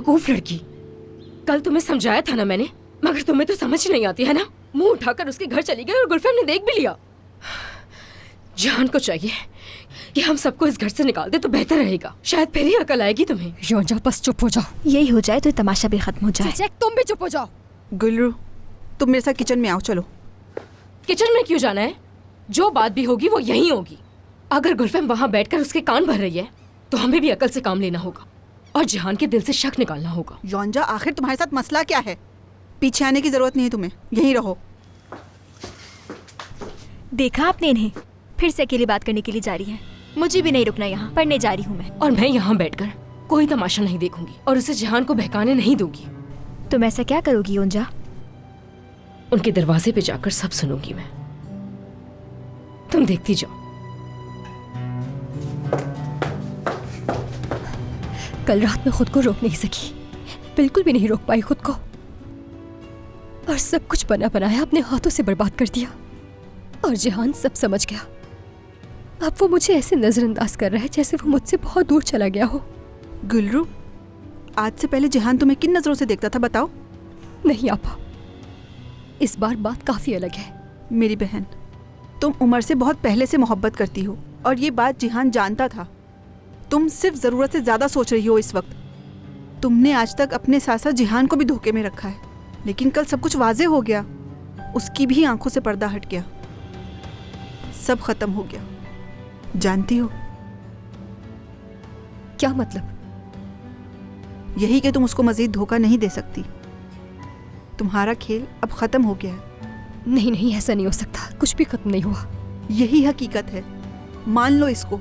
बेवकूफ लड़की। कल तुम्हें समझाया था ना मैंने, मगर तुम्हें तो समझ नहीं आती है ना। मुंह उठाकर उसके घर चली गई और गुलफैम ने देख भी लिया। जान को चाहिए कि हम सबको इस घर से निकाल दे तो बेहतर रहेगा। शायद फिर ही अकल आएगी तुम्हें। योंजा बस चुप हो जाओ। यही हो जाए तो तमाशा भी खत्म हो जाए। चेक तुम भी चुप हो जाओ। गुलरू, तुम मेरे साथ किचन में आओ। चलो। किचन में क्यों जाना है? जो बात भी होगी वो यहीं होगी। अगर गुलफैम वहां बैठकर उसके कान भर रही है तो हमें भी अकल से काम लेना होगा और जिहान के दिल से शक निकालना होगा। योंजा, आखिर तुम्हारे साथ मसला क्या है? पीछे आने की जरूरत नहीं है तुम्हें, यहीं रहो। देखा आपने इन्हें, फिर से अकेली बात करने के लिए जा रही है। मुझे भी नहीं रुकना, यहाँ पढ़ने जा रही हूँ मैं। और मैं यहाँ बैठकर कोई तमाशा नहीं देखूंगी और उसे जिहान को बहकाने नहीं दूंगी। तुम ऐसा क्या करोगी योंजा? उनके दरवाजे पे जाकर सब सुनूंगी मैं। तुम देखती जाओ। कल रात में खुद को रोक नहीं सकी, बिल्कुल भी नहीं रोक पाई खुद को, और सब कुछ बना बनाया अपने हाथों से बर्बाद कर दिया। और जिहान सब समझ गया। अब वो मुझे ऐसे नजरअंदाज कर रहा है जैसे वो मुझसे बहुत दूर चला गया हो। गुलरू, आज से पहले जिहान तुम्हें किन नजरों से देखता था बताओ? नहीं आपा, इस बार बात काफी अलग है। मेरी बहन, तुम उमर से बहुत पहले से मोहब्बत करती हो और ये बात जिहान जानता था। तुम सिर्फ जरूरत से ज्यादा सोच रही हो इस वक्त। तुमने आज तक अपने साथ साथ जिहान को भी धोखे में रखा है, लेकिन कल सब कुछ वाजे हो गया। उसकी भी आंखों से पर्दा हट गया, सब खत्म हो गया। जानती हो क्या मतलब? यही कि तुम उसको मजीद धोखा नहीं दे सकती। तुम्हारा खेल अब खत्म हो गया है। नहीं नहीं, ऐसा नहीं हो सकता, कुछ भी खत्म नहीं हुआ। यही हकीकत है, मान लो इसको।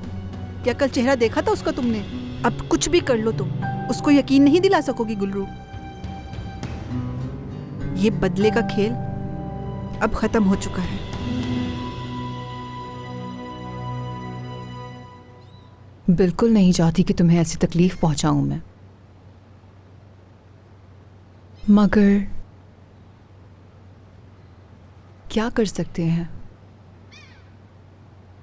क्या कल चेहरा देखा था उसका तुमने? अब कुछ भी कर लो तुम, उसको यकीन नहीं दिला सकोगी गुलरू। ये बदले का खेल अब खत्म हो चुका है। बिल्कुल नहीं चाहती कि तुम्हें ऐसी तकलीफ पहुंचाऊं मैं, मगर क्या कर सकते हैं?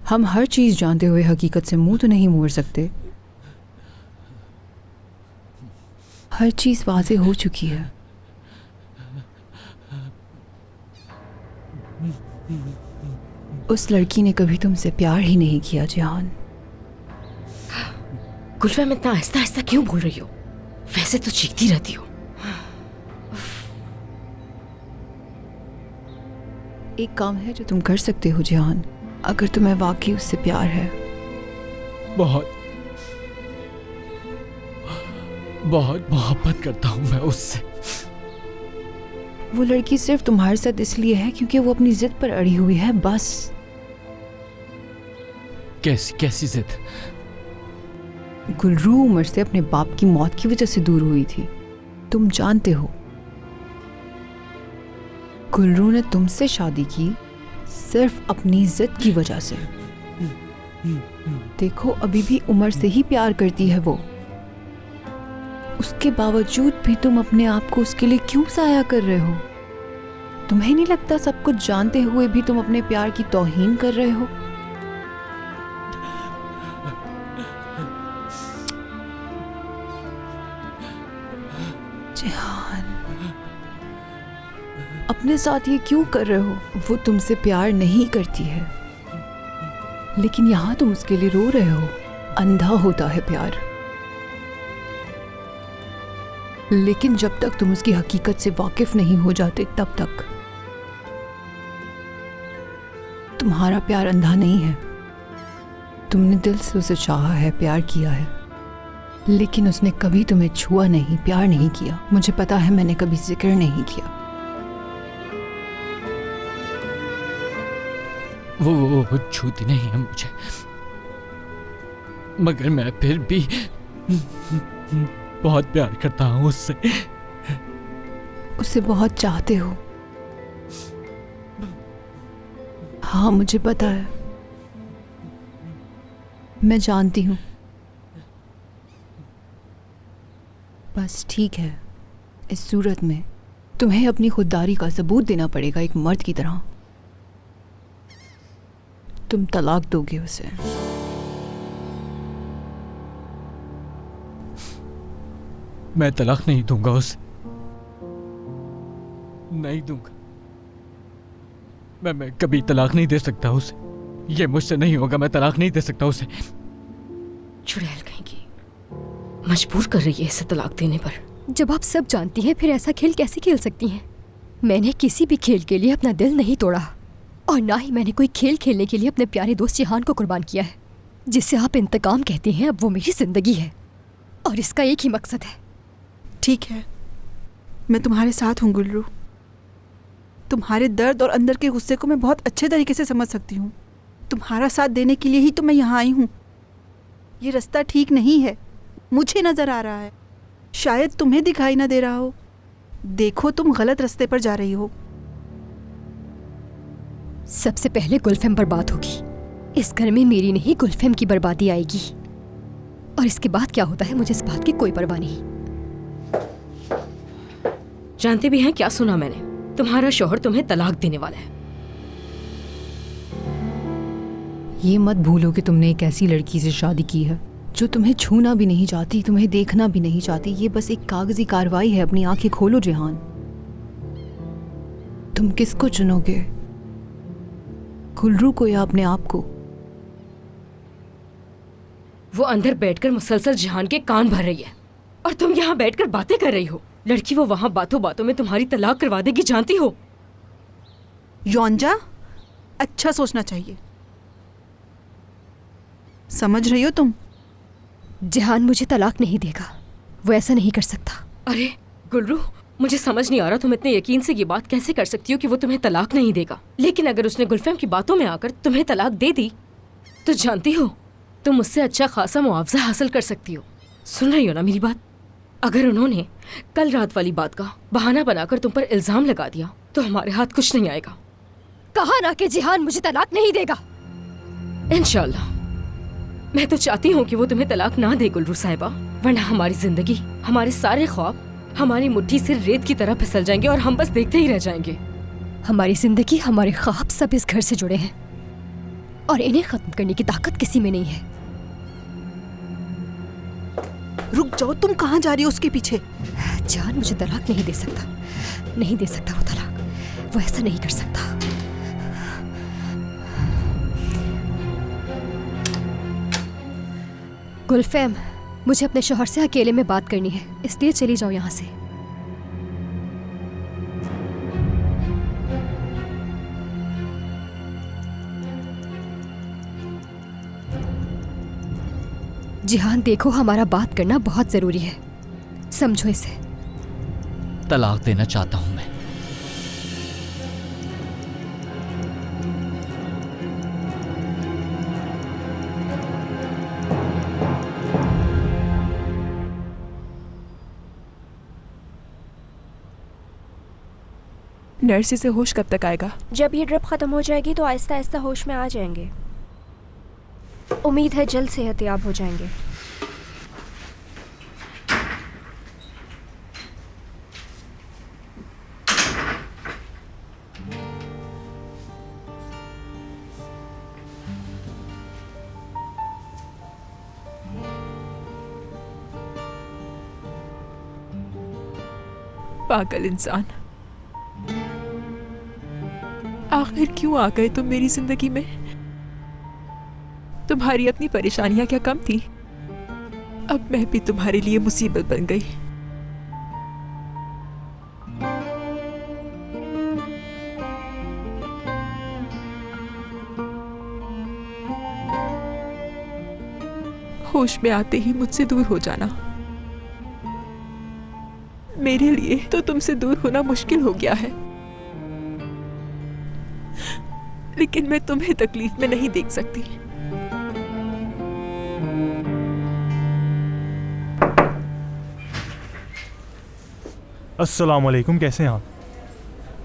हम हर चीज जानते हुए हकीकत से मुंह तो नहीं मोड़ सकते। हर चीज वाज़ेह हो चुकी है। उस लड़की ने कभी तुमसे प्यार ही नहीं किया जिहान। गुलफैम, इतना आहिस्ता आहिस्ता क्यों बोल रही हो? वैसे तो चीखती रहती हो। एक काम है जो तुम कर सकते हो जिहान, अगर तुम्हें वाकई उससे प्यार है। बहुत बहुत मोहब्बत करता हूं मैं उससे। वो लड़की सिर्फ तुम्हारे साथ इसलिए है क्योंकि वो अपनी जिद पर अड़ी हुई है, बस। कैसी जिद? गुलरू उमर से अपने बाप की मौत की वजह से दूर हुई थी, तुम जानते हो। गुलरू ने तुमसे शादी की सिर्फ अपनी जिद की वजह से। देखो, अभी भी उमर से ही प्यार करती है वो। उसके बावजूद भी तुम अपने आप को उसके लिए क्यों ज़ाया कर रहे हो? तुम्हें नहीं लगता सब कुछ जानते हुए भी तुम अपने प्यार की तौहीन कर रहे हो? जिहान, अपने साथ ये क्यों कर रहे हो? वो तुमसे प्यार नहीं करती है, लेकिन यहां तुम उसके लिए रो रहे हो। अंधा होता है प्यार, लेकिन जब तक तुम उसकी हकीकत से वाकिफ नहीं हो जाते तब तक। तुम्हारा प्यार अंधा नहीं है। तुमने दिल से उसे चाहा है, प्यार किया है, लेकिन उसने कभी तुम्हें छुआ नहीं, प्यार नहीं किया। मुझे पता है, मैंने कभी जिक्र नहीं किया। वो छूती नहीं है मुझे, मगर मैं फिर भी बहुत प्यार करता हूं उससे। उसे बहुत चाहते हो? हाँ, मुझे पता है, मैं जानती हूं। बस ठीक है, इस सूरत में तुम्हें अपनी खुददारी का सबूत देना पड़ेगा एक मर्द की तरह। तुम तलाक दोगे उसे। मैं तलाक नहीं दूंगा उसे, नहीं दूंगा। मैं कभी तलाक नहीं दे सकता उसे, ये मुझसे नहीं होगा। मैं तलाक नहीं दे सकता उसे। चुड़ैल कहेंगी, मजबूर कर रही है इसे तलाक देने पर। जब आप सब जानती हैं फिर ऐसा खेल कैसे खेल सकती हैं? मैंने किसी भी खेल के लिए अपना दिल नहीं तोड़ा, और ना ही मैंने कोई खेल खेलने के लिए अपने प्यारे दोस्त जिहान को कुर्बान किया है। जिसे आप इंतकाम कहते हैं, अब वो मेरी जिंदगी है और इसका एक ही मकसद है। ठीक है, मैं तुम्हारे साथ हूँ गुल्रू। तुम्हारे दर्द और अंदर के गुस्से को मैं बहुत अच्छे तरीके से समझ सकती हूँ। तुम्हारा साथ देने के लिए ही तो मैं यहाँ आई हूँ। ये रास्ता ठीक नहीं है, मुझे नज़र आ रहा है, शायद तुम्हें दिखाई ना दे रहा हो। देखो, तुम गलत रास्ते पर जा रही हो। सबसे पहले गुलफेम बर्बाद होगी। इस घर में मेरी नहीं, गुलफेम की बर्बादी आएगी। और इसके बाद क्या होता है मुझे इस बात की कोई परवाह नहीं। जानते भी हैं क्या सुना मैंने? तुम्हारा शौहर तुम्हें तलाक देने वाला है। ये मत भूलो कि तुमने एक ऐसी लड़की से शादी की है जो तुम्हें छूना भी नहीं चाहती, तुम्हें देखना भी नहीं चाहती। ये बस एक कागजी कार्रवाई है। अपनी आंखें खोलो जिहान। तुम किसको चुनोगे, गुल्रू को या अपने आप को? वो अंदर बैठकर मुसलसल जिहान के कान भर रही है और तुम यहाँ बैठकर बातें कर रही हो। लड़की वो वहां बातों बातों में तुम्हारी तलाक करवा देगी, जानती हो? योंजा, अच्छा सोचना चाहिए। समझ रही हो तुम? जिहान मुझे तलाक नहीं देगा, वो ऐसा नहीं कर सकता। अरे गुल्रू, मुझे समझ नहीं आ रहा तुम इतने यकीन से ये बात कैसे कर सकती हो कि वो तुम्हें तलाक नहीं देगा। लेकिन अगर उसने गुलफेम की बातों में आकर तुम्हें तलाक दे दी तो जानती हो तुम उससे अच्छा खासा मुआवजा हासिल कर सकती हो। सुन रही हो ना मेरी बात? अगर उन्होंने कल रात वाली बात का बहाना बनाकर तुम पर इल्जाम लगा दिया तो हमारे हाथ कुछ नहीं आएगा। कहा ना कि जिहान मुझे तलाक नहीं देगा। इंशाल्लाह। मैं तो चाहती हूँ कि वो तुम्हें तलाक ना दे गुल्रू साहिबा, वरना हमारी जिंदगी, हमारे सारे ख्वाब हमारी मुट्ठी से रेत की तरह फिसल जाएंगे और हम बस देखते ही रह जाएंगे। हमारी जिंदगी, हमारे ख्वाब सब इस घर से जुड़े हैं और इन्हें खत्म करने की ताकत किसी में नहीं है। रुक जाओ, तुम कहाँ जा रही हो उसके पीछे? जान मुझे तलाक नहीं दे सकता, नहीं दे सकता वो तलाक, वो ऐसा नहीं कर सकता। गुलफेम, मुझे अपने शौहर से अकेले में बात करनी है, इसलिए चली जाओ यहाँ से। जिहान देखो, हमारा बात करना बहुत जरूरी है, समझो इसे। तलाक देना चाहता हूं मैं। नर्सी से होश कब तक आएगा? जब ये ड्रिप खत्म हो जाएगी तो आहिस्ता आहिस्ता होश में आ जाएंगे। उम्मीद है जल्द सेहतयाब हो जाएंगे। पागल इंसान, आखिर क्यों आ गए तुम मेरी जिंदगी में? तुम्हारी अपनी परेशानियां क्या कम थी? अब मैं भी तुम्हारे लिए मुसीबत बन गई। होश में आते ही मुझसे दूर हो जाना। मेरे लिए तो तुमसे दूर होना मुश्किल हो गया है, लेकिन मैं तुम्हें तकलीफ में नहीं देख सकती। अस्सलाम वालेकुम, कैसे हैं आप?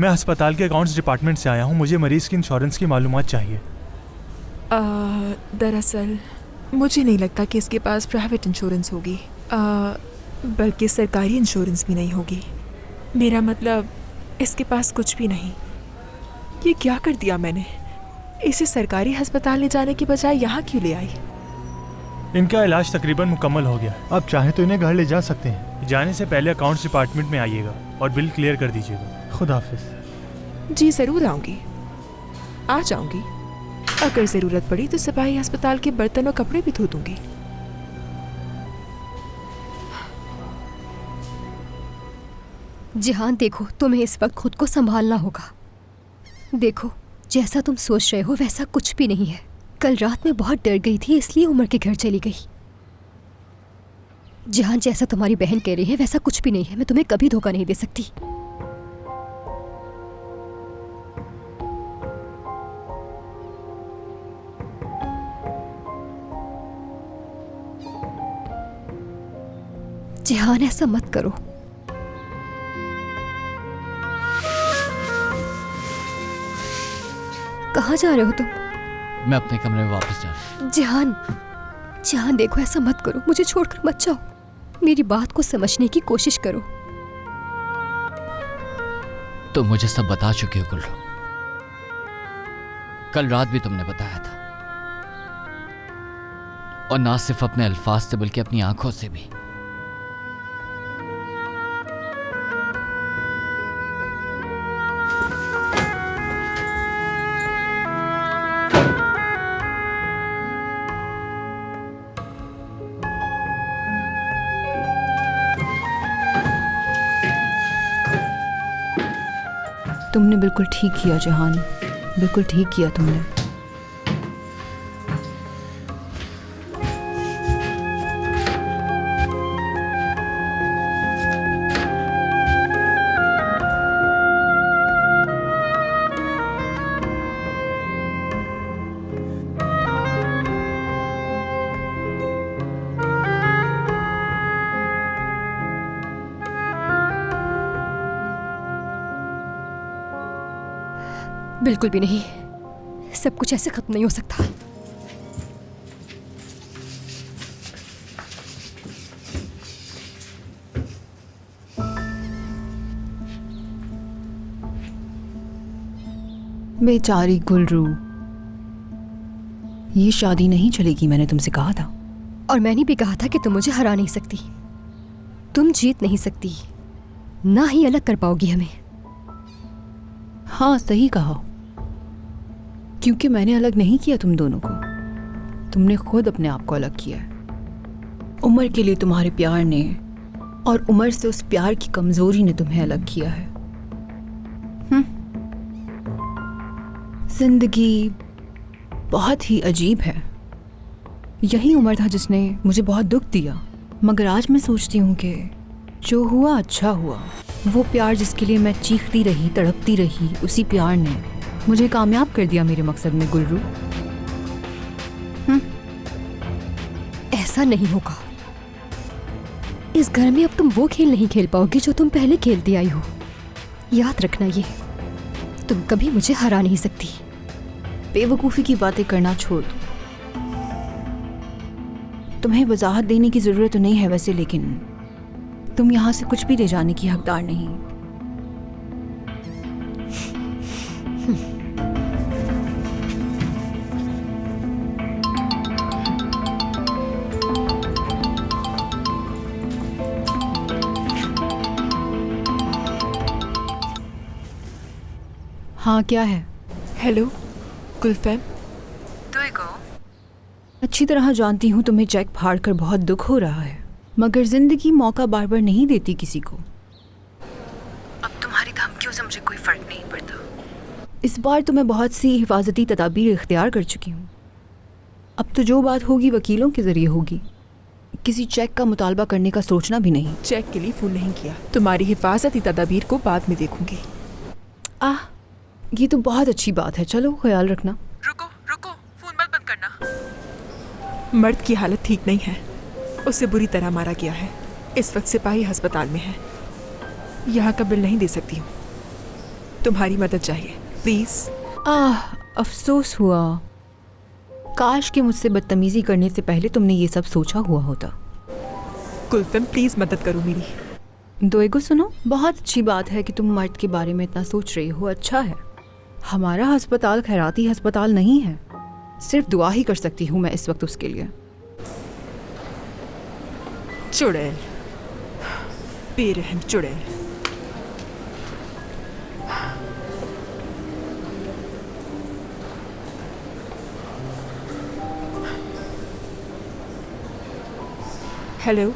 मैं अस्पताल के अकाउंट्स डिपार्टमेंट से आया हूँ। मुझे मरीज़ की इंश्योरेंस की मालूमात चाहिए। दरअसल मुझे नहीं लगता कि इसके पास प्राइवेट इंश्योरेंस होगी, बल्कि सरकारी इंश्योरेंस भी नहीं होगी। मेरा मतलब इसके पास कुछ भी नहीं। ये क्या कर दिया मैंने? इसे सरकारी अस्पताल ले जाने के बजाय यहाँ क्यों ले आई? इनका इलाज तकरीबन मुकम्मल हो गया। आप चाहें तो इन्हें घर ले जा सकते हैं। जाने से पहले अकाउंट्स डिपार्टमेंट में आइएगा और बिल क्लियर कर दीजिएगा। खुदा हाफिज। जी ज़रूर आऊँगी, आ जाऊँगी। अगर ज़रूरत पड़ी तो सिपाही अस्पताल के बर्तन और कपड़े भी धो दूँगी। जिहान देखो, तुम्हें इस वक्त खुद को संभालना होगा। देखो, जैसा तुम सोच रहे हो वैसा कुछ भी नहीं है। कल रात में बहुत डर गई थी, इसलिए उमर के घर चली गई। जिहान, जैसा तुम्हारी बहन कह रही है वैसा कुछ भी नहीं है। मैं तुम्हें कभी धोखा नहीं दे सकती। जिहान, ऐसा मत करो। कहाँ जा रहे हो तुम? मैं अपने कमरे में वापस जा रहा हूँ। जिहान, जिहान देखो, ऐसा मत करो। मुझे छोड़कर मत जाओ। मेरी बात को समझने की कोशिश करो। तुम मुझे सब बता चुके हो गुल्रू। कल रात भी तुमने बताया था, और ना सिर्फ अपने अल्फाज से बल्कि अपनी आंखों से भी। तुमने बिल्कुल ठीक किया जिहान, बिल्कुल ठीक किया तुमने। बिल्कुल भी नहीं। सब कुछ ऐसे खत्म नहीं हो सकता। बेचारी गुलरू, ये शादी नहीं चलेगी, मैंने तुमसे कहा था। और मैंने भी कहा था कि तुम मुझे हरा नहीं सकती। तुम जीत नहीं सकती, ना ही अलग कर पाओगी हमें। हाँ, सही कहा। क्योंकि मैंने अलग नहीं किया तुम दोनों को, तुमने खुद अपने आप को अलग किया है। उमर के लिए तुम्हारे प्यार ने और उमर से उस प्यार की कमजोरी ने तुम्हें अलग किया है। जिंदगी बहुत ही अजीब है। यही उमर था जिसने मुझे बहुत दुख दिया, मगर आज मैं सोचती हूँ कि जो हुआ अच्छा हुआ। वो प्यार जिसके लिए मैं चीखती रही, तड़पती रही, उसी प्यार ने मुझे कामयाब कर दिया मेरे मकसद में गुलरू। ऐसा नहीं होगा। इस घर में अब तुम वो खेल नहीं खेल पाओगी जो तुम पहले खेलती आई हो। याद रखना, ये तुम कभी मुझे हरा नहीं सकती। बेवकूफ़ी की बातें करना छोड़ दो। तुम्हें वजाहत देने की ज़रूरत तो नहीं है वैसे, लेकिन तुम यहाँ से कुछ भी ले जाने की हकदार नहीं। हाँ, क्या है? हेलो गुलफैम। अच्छी तरह जानती हूँ तुम्हें चेक फाड़ कर बहुत दुख हो रहा है, मगर जिंदगी मौका बार बार नहीं देती किसी को। अब तुम्हारी धमकियों से मुझे कोई फर्क नहीं पड़ता। इस बार तो मैं बहुत सी हिफाजती तदाबीर इख्तियार कर चुकी हूँ। अब तो जो बात होगी वकीलों के जरिए होगी। किसी चेक का मुतालबा करने का सोचना भी नहीं। चेक के लिए फ़ोन नहीं किया। तुम्हारी हिफाजती तदाबीर को बाद में देखूंगी। ये तो बहुत अच्छी बात है। चलो, ख्याल रखना। रुको रुको, फ़ोन मत बंद करना। मर्द की हालत ठीक नहीं है, उसे बुरी तरह मारा गया है। इस वक्त सिपाही अस्पताल में है। यहाँ का बिल नहीं दे सकती हूँ, तुम्हारी मदद चाहिए प्लीज़। अफसोस हुआ। काश कि मुझसे बदतमीजी करने से पहले तुमने ये सब सोचा हुआ होता। गुलफैम प्लीज़ मदद करो मेरी। दोएगो सुनो, बहुत अच्छी बात है कि तुम मर्द के बारे में इतना सोच रही हो। अच्छा है। हमारा अस्पताल खैराती अस्पताल नहीं है। सिर्फ दुआ ही कर सकती हूँ मैं इस वक्त उसके लिए। चुड़ैल, बेरहम चुड़ैल। हेलो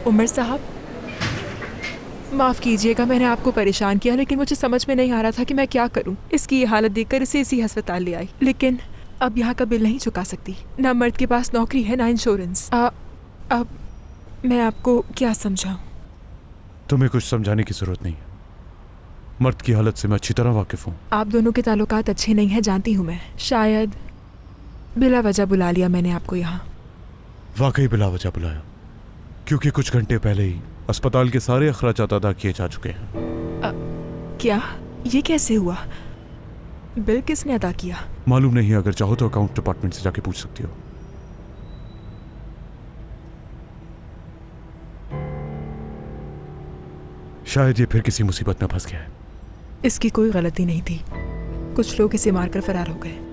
उमर साहब, माफ़ कीजिएगा मैंने आपको परेशान किया, लेकिन मुझे समझ में नहीं आ रहा था कि मैं क्या करूं। इसकी ये हालत देखकर इसे इसी अस्पताल ले आई, लेकिन अब यहाँ का बिल नहीं चुका सकती। ना मर्द के पास नौकरी है ना इंश्योरेंस। अब मैं आपको क्या समझाऊं? तुम्हें कुछ समझाने की जरूरत नहीं है। मर्द की हालत से मैं अच्छी तरह वाकिफ हूँ। आप दोनों के ताल्लुकात अच्छे नहीं हैं, जानती हूँ मैं। शायद बिला वजह बुला लिया मैंने आपको यहाँ। वाकई बिला वजह बुलाया, क्योंकि कुछ घंटे पहले ही अस्पताल के सारे अखराजात अदा किए जा चुके हैं। क्या? ये कैसे हुआ? बिल किसने अदा किया? मालूम नहीं है, अगर चाहो तो अकाउंट डिपार्टमेंट से जाके पूछ सकती हो। शायद ये फिर किसी मुसीबत में फंस गया है। इसकी कोई गलती नहीं थी, कुछ लोग इसे मारकर फरार हो गए।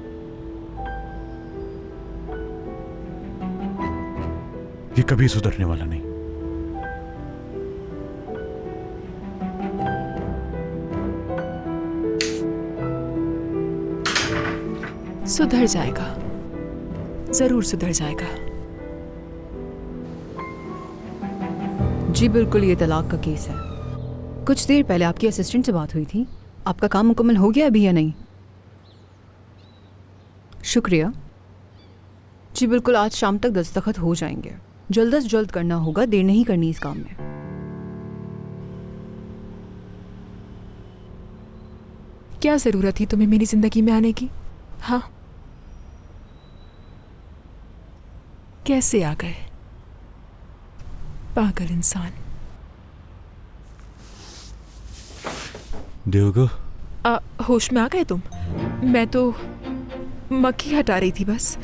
ये कभी सुधरने वाला नहीं। सुधर जाएगा, जरूर सुधर जाएगा। जी बिल्कुल, ये तलाक का केस है। कुछ देर पहले आपकी असिस्टेंट से बात हुई थी। आपका काम मुकम्मल हो गया अभी या नहीं? शुक्रिया। जी बिल्कुल, आज शाम तक दस्तखत हो जाएंगे। जल्द से जल्द करना होगा, देर नहीं करनी इस काम में। क्या जरूरत थी तुम्हें मेरी जिंदगी में आने की? हाँ, कैसे आ गए? पागल इंसान। देवगा, होश में आ गए तुम? मैं तो मक्खी हटा रही थी बस,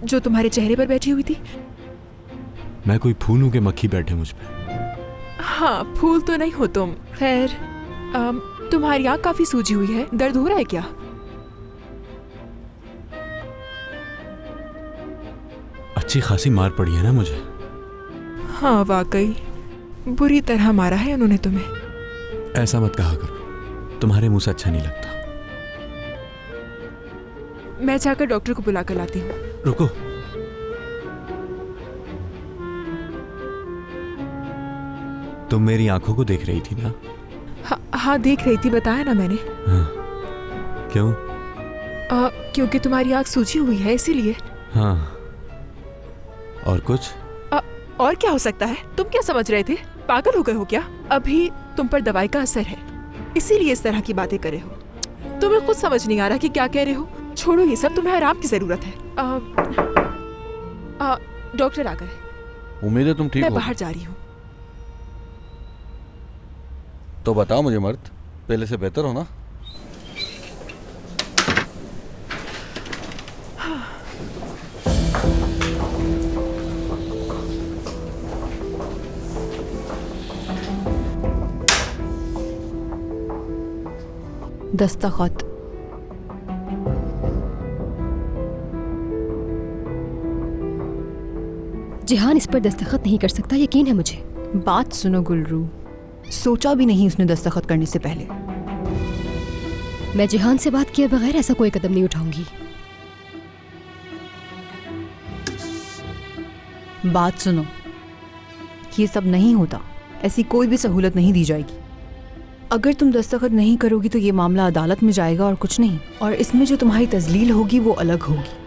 जो तुम्हारे चेहरे पर बैठी हुई थी। मैं कोई फूल हूं कि मक्खी बैठे मुझ पे? हाँ, फूल तो नहीं हो तुम। खैर, तुम्हारी आँख काफी सूजी हुई है, दर्द हो रहा है क्या? अच्छी खासी मार पड़ी है ना मुझे। हाँ वाकई, बुरी तरह मारा है उन्होंने तुम्हें। ऐसा मत कहा करो, तुम्हारे मुंह से अच्छा नहीं लगता। मैं जाकर डॉक्टर को बुला कर लाती हूँ। रुको, तुम मेरी आंखों को देख रही थी ना? हाँ देख रही थी, बताया ना मैंने। हाँ। क्यों? क्योंकि तुम्हारी आँख सूजी हुई है इसीलिए। हाँ, और कुछ? और क्या हो सकता है? तुम क्या समझ रहे थे? पागल हो गए हो क्या? अभी तुम पर दवाई का असर है, इसीलिए इस तरह की बातें कर रहे हो। तुम्हें खुद समझ नहीं आ रहा कि क्या कह रहे हो। छोड़ो ये सब, तुम्हें आराम की जरूरत है। डॉक्टर आ गए। उम्मीद है तुम ठीक हो। मैं बाहर जा रही हूँ। तो बताओ मुझे मर्द, पहले से बेहतर हो ना? दस्तखत। जिहान इस पर दस्तखत नहीं कर सकता, यकीन है मुझे। बात सुनो गुलरू, सोचा भी नहीं उसने दस्तखत करने से पहले। मैं जिहान से बात किए बगैर ऐसा कोई कदम नहीं उठाऊंगी। बात सुनो, ये सब नहीं होता, ऐसी कोई भी सहूलत नहीं दी जाएगी। अगर तुम दस्तखत नहीं करोगी तो ये मामला अदालत में जाएगा और कुछ नहीं। और इसमें जो तुम्हारी तजलील होगी वो अलग होगी।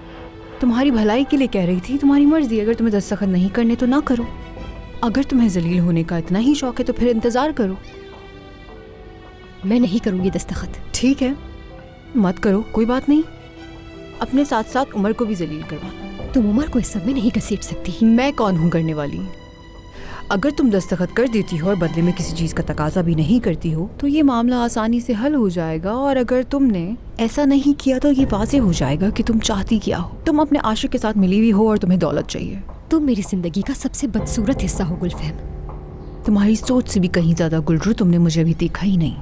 तुम्हारी भलाई के लिए कह रही थी, तुम्हारी मर्जी। अगर तुम्हें दस्तखत नहीं करने तो ना करो। अगर तुम्हें जलील होने का इतना ही शौक है तो फिर इंतजार करो। मैं नहीं करूंगी दस्तखत। ठीक है, मत करो, कोई बात नहीं। अपने साथ साथ उमर को भी जलील करवाना। तुम उमर को इस सब में नहीं घसीट सकती। मैं कौन हूँ करने वाली? अगर तुम दस्तखत कर देती हो और बदले में किसी चीज़ का तकाजा भी नहीं करती हो तो ये मामला आसानी से हल हो जाएगा। और अगर तुमने ऐसा नहीं किया तो ये वाज़ेह हो जाएगा कि तुम चाहती क्या हो। तुम अपने आशिक के साथ मिली हुई हो और तुम्हें दौलत चाहिए। तुम मेरी जिंदगी का सबसे बदसूरत हिस्सा हो गुलफहम। तुम्हारी सोच से भी कहीं ज़्यादा गुलरू तुमने मुझे अभी देखा ही नहीं।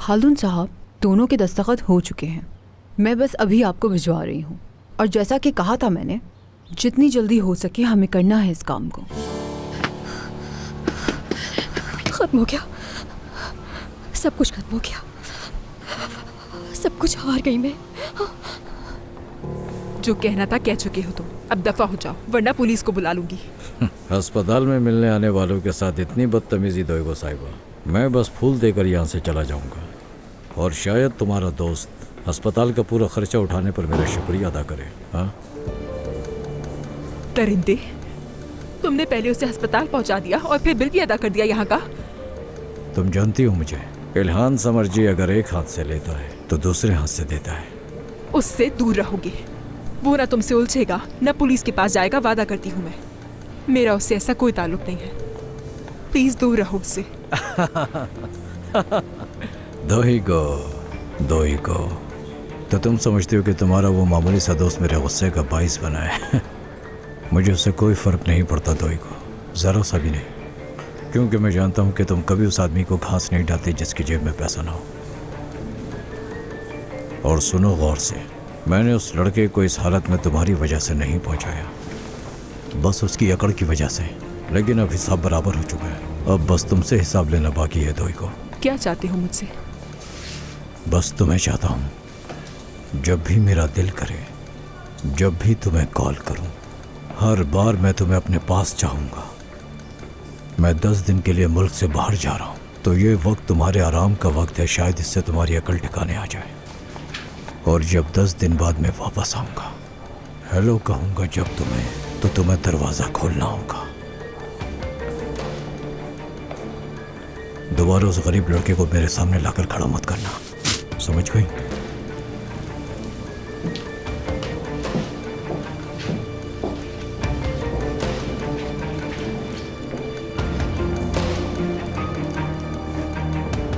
खालून साहब, दोनों के दस्तखत हो चुके हैं। मैं बस अभी आपको भिजवा रही हूँ। और जैसा कि कहा था मैंने, जितनी जल्दी हो सके हमें करना है इस काम को। खत्म हो गया, सब कुछ खत्म हो गया, सब कुछ हार गई मैं। जो कहना था कह चुके हो तुम, अब दफा हो जाओ वरना पुलिस को बुला लूंगी। अस्पताल में मिलने आने वालों के साथ इतनी बदतमीजी दोएगो साहिबा, मैं बस फूल देकर यहाँ से चला जाऊँगा और शायद तुम्हारा दोस्त अस्पताल का पूरा खर्चा उठाने पर मेरा शुक्रिया अदा करे। हाँ दरिंदे, तुमने पहले उसे अस्पताल पहुंचा दिया और फिर बिल भी अदा कर दिया यहाँ का। तुम जानती हो मुझे, इल्हान समरजी अगर एक हाथ से लेता है तो दूसरे हाथ से देता है। उससे दूर रहोगे, वो ना तुमसे उलझेगा ना पुलिस के पास जाएगा, वादा करती हूँ मैं। मेरा उससे ऐसा कोई ताल्लुक नहीं है, प्लीज दूर रहो उससे। दो ही गो। तो तुम समझते हो कि तुम्हारा वो मामूली सा दोस्त मेरे गुस्से का बाइस बना है? मुझे उससे कोई फर्क नहीं पड़ता दोई को, ज़रा सा भी नहीं, क्योंकि मैं जानता हूँ कि तुम कभी उस आदमी को घास नहीं डालते जिसकी जेब में पैसा ना हो। और सुनो गौर से, मैंने उस लड़के को इस हालत में तुम्हारी वजह से नहीं पहुंचाया, बस उसकी अकड़ की वजह से। लेकिन अब हिसाब बराबर हो चुका है, अब बस तुमसे हिसाब लेना बाकी है दोई को। क्या चाहते हो मुझसे? बस तुम्हें चाहता हूँ, जब भी मेरा दिल करे, जब भी तुम्हें कॉल करूँ, हर बार मैं तुम्हें अपने पास चाहूँगा। मैं 10 दिन के लिए मुल्क से बाहर जा रहा हूँ, तो ये वक्त तुम्हारे आराम का वक्त है, शायद इससे तुम्हारी अकल ठिकाने आ जाए। और जब 10 दिन बाद मैं वापस आऊँगा, हेलो कहूँगा जब तुम्हें, तो तुम्हें दरवाज़ा खोलना होगा। दोबारा उस गरीब लड़के को मेरे सामने लाकर खड़ा मत करना, समझ गई?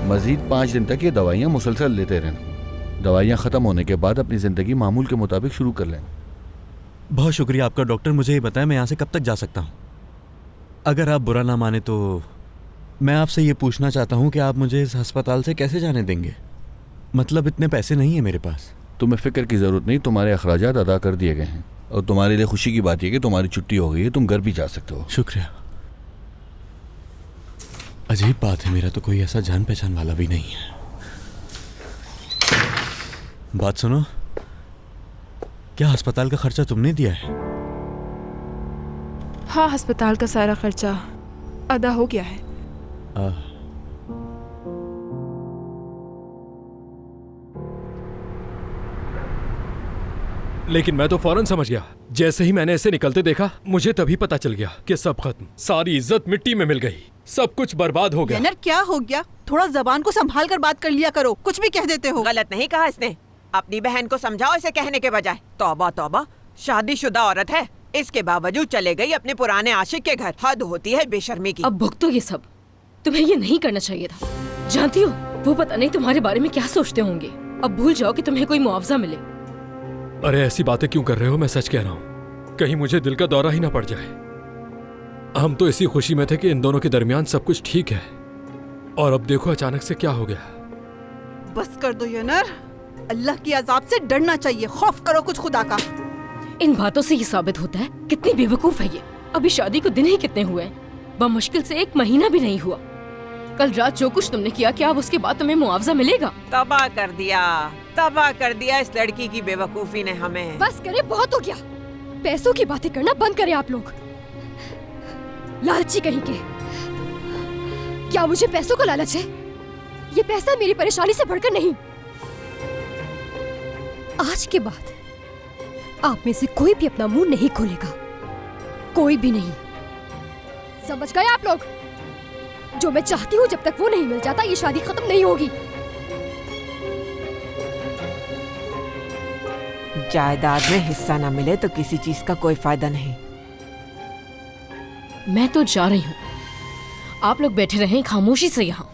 मजीद 5 दिन तक ये दवाइयाँ मुसलसल लेते रहना। दवाइयाँ ख़त्म होने के बाद अपनी ज़िंदगी मामूल के मुताबिक शुरू कर लें। बहुत शुक्रिया आपका डॉक्टर। मुझे ये बताएं मैं यहाँ से कब तक जा सकता हूँ? अगर आप बुरा ना माने तो मैं आपसे ये पूछना चाहता हूँ कि आप मुझे इस अस्पताल से कैसे जाने देंगे? मतलब इतने पैसे नहीं है मेरे पास। तुम्हें फ़िक्र की ज़रूरत नहीं, तुम्हारे अखराजात अदा कर दिए गए हैं और तुम्हारे लिए खुशी की बात यह कि तुम्हारी छुट्टी हो गई है, तुम घर भी जा सकते हो। शुक्रिया। अजीब बात है, मेरा तो कोई ऐसा जान पहचान वाला भी नहीं है। बात सुनो, क्या अस्पताल का खर्चा तुमने दिया है? हाँ, अस्पताल का सारा खर्चा अदा हो गया है। लेकिन मैं तो फौरन समझ गया, जैसे ही मैंने इसे निकलते देखा, मुझे तभी पता चल गया कि सब खत्म, सारी इज्जत मिट्टी में मिल गई, सब कुछ बर्बाद हो गया। लेनर, क्या हो गया? थोड़ा जबान को संभाल कर बात कर लिया करो, कुछ भी कह देते हो। गलत नहीं कहा इसने, अपनी बहन को समझाओ इसे कहने के बजाय। तौबा तौबा, शादीशुदा औरत है, इसके बावजूद चले गई अपने पुराने आशिक के घर। हद होती है बेशर्मी की। अब भुगतो ये सब, तुम्हें ये नहीं करना चाहिए था। जानती हो वो पता नहीं तुम्हारे बारे में क्या सोचते होंगे। अब भूल जाओ कि तुम्हें कोई मुआवजा मिले। अरे ऐसी बातें क्यों कर रहे हो? मैं सच कह रहा हूँ, कहीं मुझे दिल का दौरा ही ना पड़ जाए। हम तो इसी खुशी में थे कि इन दोनों के दरमियान सब कुछ ठीक है, और अब देखो अचानक से क्या हो गया। बस कर दो लेनर, अल्लाह की अजाब से डरना चाहिए, खौफ करो कुछ खुदा का। इन बातों से ये साबित होता है कितनी बेवकूफ है ये। अभी शादी को दिन ही कितने हुए हैं, बमुश्किल से 1 महीना भी नहीं हुआ। कल रात जो कुछ तुमने किया, क्या अब उसके बाद तुम्हें मुआवजा मिलेगा? तबाह कर दिया इस लड़की की बेवकूफी ने हमें। बस करे, बहुत हो गया। पैसों की बातें करना बंद करें आप लोग, लालची कहीं के। क्या मुझे पैसों का लालच है? ये पैसा मेरी परेशानी से बढ़कर नहीं। आज के बाद आप में से कोई भी अपना मुंह नहीं खोलेगा, कोई भी नहीं। समझ गए आप लोग? जो मैं चाहती हूँ जब तक वो नहीं मिल जाता, ये शादी खत्म नहीं होगी। जायदाद में हिस्सा ना मिले तो किसी चीज का कोई फायदा नहीं। मैं तो जा रही हूँ, आप लोग बैठे रहें खामोशी से यहाँ।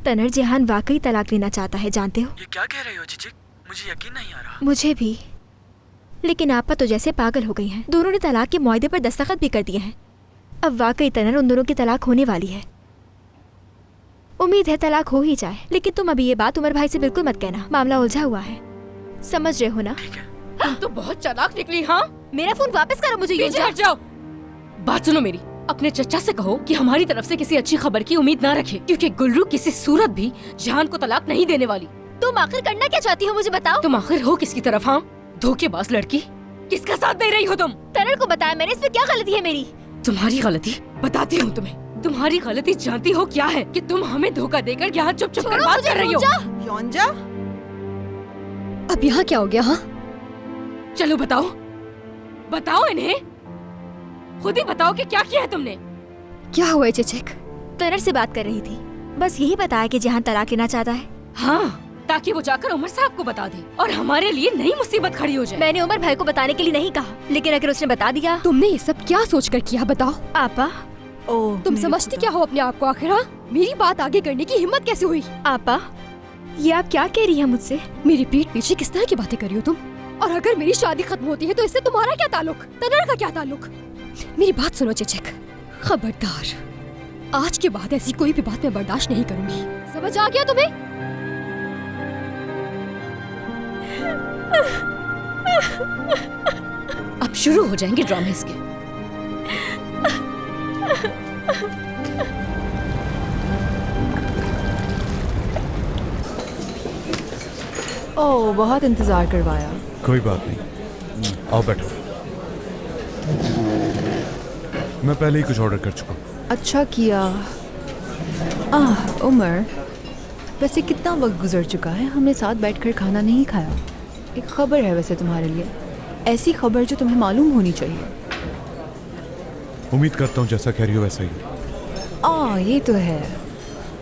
तनर जहान वाकई तलाक लेना चाहता है, जानते हो? ये क्या कह रही हो चिचिक? मुझे यकीन नहीं आ रहा। मुझे भी, लेकिन आपा तो जैसे पागल हो गई हैं। दोनों ने तलाक के मुआहदे पर दस्तखत भी कर दिए हैं। अब वाकई तनर उन दोनों की तलाक होने वाली है। उम्मीद है तलाक हो ही जाए, लेकिन तुम अभी ये बात उमर भाई से बिल्कुल मत कहना, मामला उलझा हुआ है, समझ रहे हो ना? तुम तो बहुत चालाक निकली। हाँ, मेरा फोन वापस करो मुझे। पीछे हट जाओ। बात सुनो मेरी, अपने चचा से कहो कि हमारी तरफ से किसी अच्छी खबर की उम्मीद ना रखे, क्योंकि गुल्रू किसी सूरत भी जहान को तलाक नहीं देने वाली। तुम आखिर करना क्या चाहती हो मुझे बताओ? तुम आखिर हो किसकी तरफ? हाँ, धोखेबाज लड़की, किसका साथ दे रही हो तुम? तनर को बताया मैंने, इसमें क्या गलती है मेरी? तुम्हारी गलती बताती हूँ तुम्हें। तुम्हारी गलती जानती हो क्या है? कि तुम हमें धोखा देकर यहाँ चुप चुप कर बात कर रही हो। योंजा, अब यहाँ क्या हो गया? हाँ, चलो बताओ, बताओ इन्हें, खुद ही बताओ कि क्या किया है तुमने। क्या हुआ है चेचक? तनर से बात कर रही थी, बस यही बताया कि जहां तलाक लेना चाहता है। हाँ, ताकि वो जाकर उमर साहब को बता दे और हमारे लिए नई मुसीबत खड़ी हो जाए। मैंने उमर भाई को बताने के लिए नहीं कहा, लेकिन अगर उसने बता दिया। तुमने ये सब क्या सोचकर किया बताओ? आपा, तुम समझती क्या हो अपने आप को आखिर? हाँ, मेरी बात आगे करने की हिम्मत कैसे हुई? आपा, ये आप क्या कह रही है मुझसे? मेरी पीठ पीछे किस तरह की बातें कर रही हो तुम? और अगर मेरी शादी खत्म होती है तो इससे तुम्हारा क्या ताल्लुक? तनर का क्या ताल्लुक? मेरी बात सुनो चेचक, खबरदार, आज के बाद ऐसी कोई भी बात मैं बर्दाश्त नहीं करूंगी। समझ आ गया तुम्हें? अब शुरू हो जाएंगे ड्रामे इसके। ओह, बहुत इंतजार करवाया। कोई बात नहीं, आओ बैठो। मैं पहले ही कुछ ऑर्डर कर चुका हूँ। अच्छा किया। उमर, वैसे कितना वक्त गुजर चुका है, हमने साथ बैठकर खाना नहीं खाया। एक खबर है वैसे तुम्हारे लिए, ऐसी खबर जो तुम्हें मालूम होनी चाहिए। उम्मीद करता हूँ जैसा कह रही हो वैसा ही। ये तो है।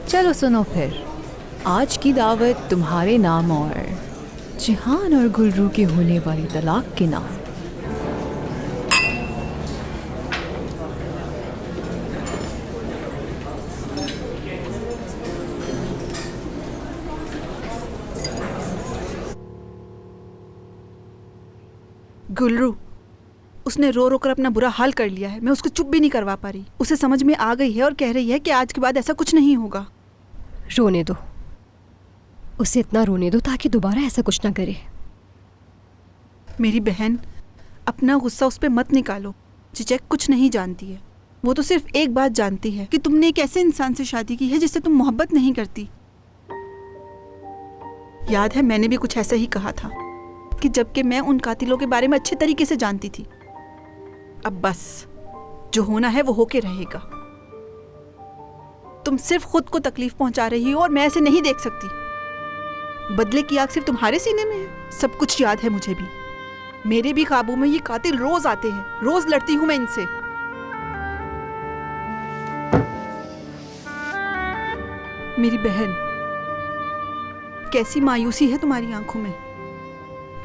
चलो सुनो फिर, आज की दावत तुम्हारे नाम और जिहान और गुलरू की होने वाली तलाक के नाम। गुलरू, उसने रो रो कर अपना बुरा हाल कर लिया है। मैं उसको चुप भी नहीं करवा पा रही। उसे समझ में आ गई है और कह रही है कि आज के बाद ऐसा कुछ नहीं होगा। रोने दो उसे, इतना रोने दो ताकि दोबारा ऐसा कुछ ना करे। मेरी बहन, अपना गुस्सा उस पर मत निकालो। चिचक कुछ नहीं जानती है, वो तो सिर्फ एक बात जानती है कि तुमने एक ऐसे इंसान से शादी की है जिससे तुम मोहब्बत नहीं करती। याद है मैंने भी कुछ ऐसा ही कहा था कि जबकि मैं उन कातिलों के बारे में अच्छे तरीके से जानती थी। अब बस जो होना है वो होके रहेगा। तुम सिर्फ खुद को तकलीफ पहुंचा रही हो और मैं ऐसे नहीं देख सकती। बदले की आग सिर्फ तुम्हारे सीने में है। सब कुछ याद है मुझे भी। मेरे भी ख्वाबों में ये कातिल रोज आते हैं, रोज लड़ती हूं मैं इनसे। मेरी बहन, कैसी मायूसी है तुम्हारी आंखों में।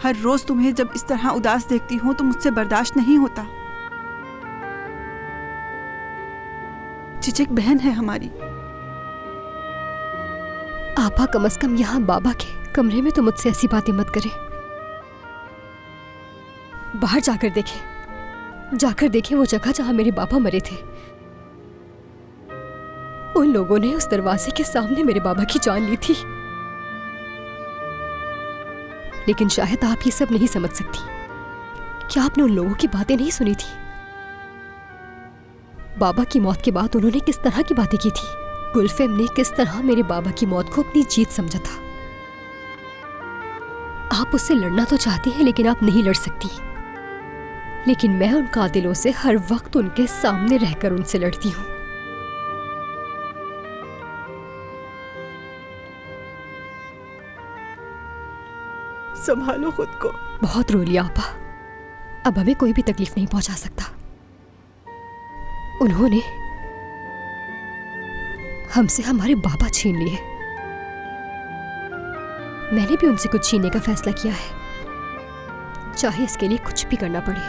हर रोज तुम्हें जब इस तरह उदास देखती हूं तो मुझसे बर्दाश्त नहीं होता। चिचक बहन है हमारी। आपा, कम से कम यहाँ बाबा के कमरे में तो मुझसे ऐसी बातें मत करें। बाहर जाकर देखें वो जगह जहां मेरे बाबा मरे थे। उन लोगों ने उस दरवाजे के सामने मेरे बाबा की जान ली थी। लेकिन शायद आप ये सब नहीं समझ सकती। क्या आपने उन लोगों की बातें नहीं सुनी थी? बाबा की मौत के बाद उन्होंने किस तरह की बातें की थी? गुलफेम ने किस तरह मेरे बाबा की मौत को अपनी जीत समझा था। आप उससे लड़ना तो चाहती हैं लेकिन आप नहीं लड़ सकती। लेकिन मैं उन कातिलों से हर वक्त उनके सामने रहकर उनसे लड़ती हूँ। संभालो खुद को। बहुत रो लिया आपा, अब हमें कोई भी तकलीफ नहीं पहुंचा सकता। उन्होंने हमसे हमारे बाबा छीन लिए। मैंने भी उनसे कुछ छीनने का फैसला किया है, चाहे इसके लिए कुछ भी करना पड़े।